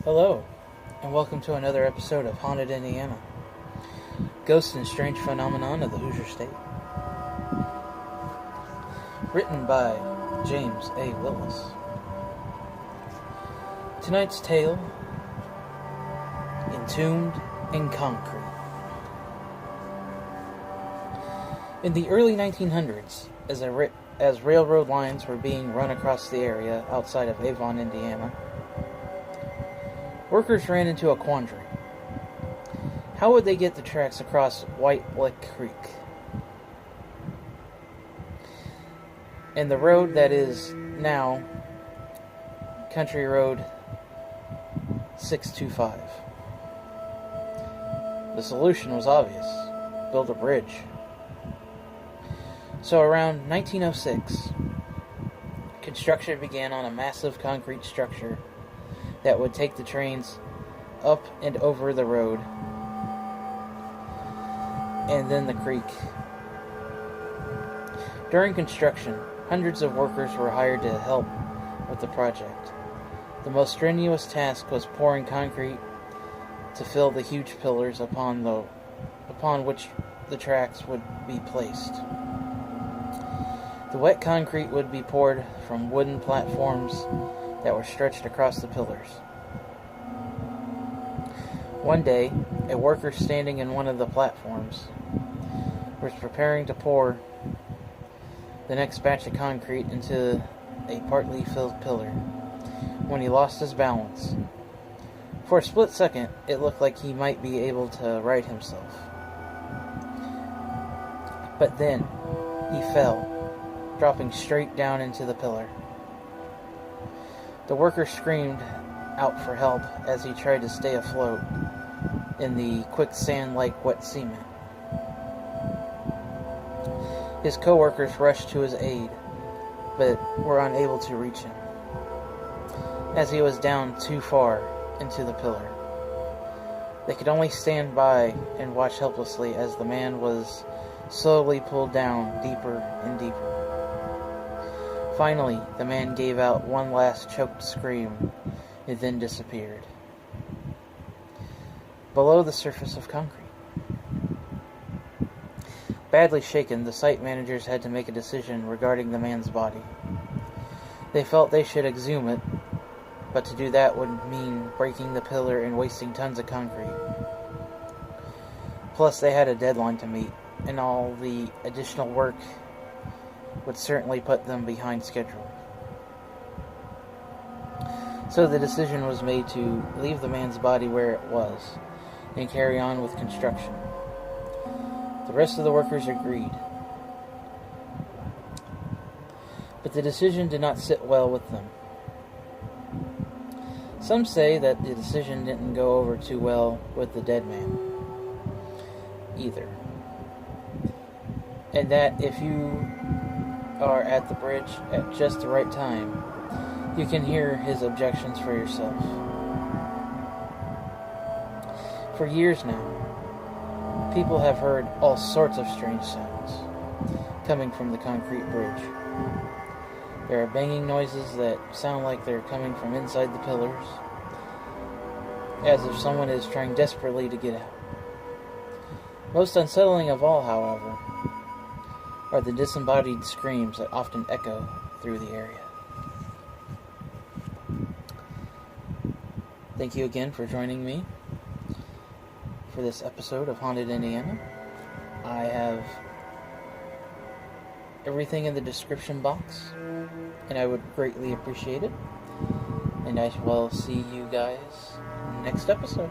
Hello, and welcome to another episode of Haunted Indiana, Ghosts and Strange Phenomenon of the Hoosier State. Written by James A. Willis. Tonight's tale, Entombed in Concrete. In the early 1900s, as railroad lines were being run across the area outside of Avon, Indiana, workers ran into a quandary. How would they get the tracks across White Lick Creek? And the road that is now Country Road 625. The solution was obvious. Build a bridge. So around 1906, construction began on a massive concrete structure that would take the trains up and over the road and then the creek. During construction, hundreds of workers were hired to help with the project. The most strenuous task was pouring concrete to fill the huge pillars upon which the tracks would be placed. The wet concrete would be poured from wooden platforms that were stretched across the pillars. One day, a worker standing in one of the platforms was preparing to pour the next batch of concrete into a partly filled pillar when he lost his balance. For a split second, it looked like he might be able to right himself. But then, he fell, dropping straight down into the pillar. The worker screamed out for help as he tried to stay afloat in the quicksand-like wet cement. His co-workers rushed to his aid, but were unable to reach him, as he was down too far into the pillar. They could only stand by and watch helplessly as the man was slowly pulled down deeper and deeper. Finally, the man gave out one last choked scream and then disappeared below the surface of concrete. Badly shaken, the site managers had to make a decision regarding the man's body. They felt they should exhume it, but to do that would mean breaking the pillar and wasting tons of concrete. Plus, they had a deadline to meet, and all the additional work would certainly put them behind schedule. So the decision was made to leave the man's body where it was and carry on with construction. The rest of the workers agreed. But the decision did not sit well with them. Some say that the decision didn't go over too well with the dead man either. And that if you are at the bridge at just the right time, you can hear his objections for yourself. For years now, people have heard all sorts of strange sounds coming from the concrete bridge. There are banging noises that sound like they're coming from inside the pillars, as if someone is trying desperately to get out. Most unsettling of all, however, are the disembodied screams that often echo through the area. Thank you again for joining me for this episode of Haunted Indiana. I have everything in the description box, and I would greatly appreciate it. And I will see you guys next episode.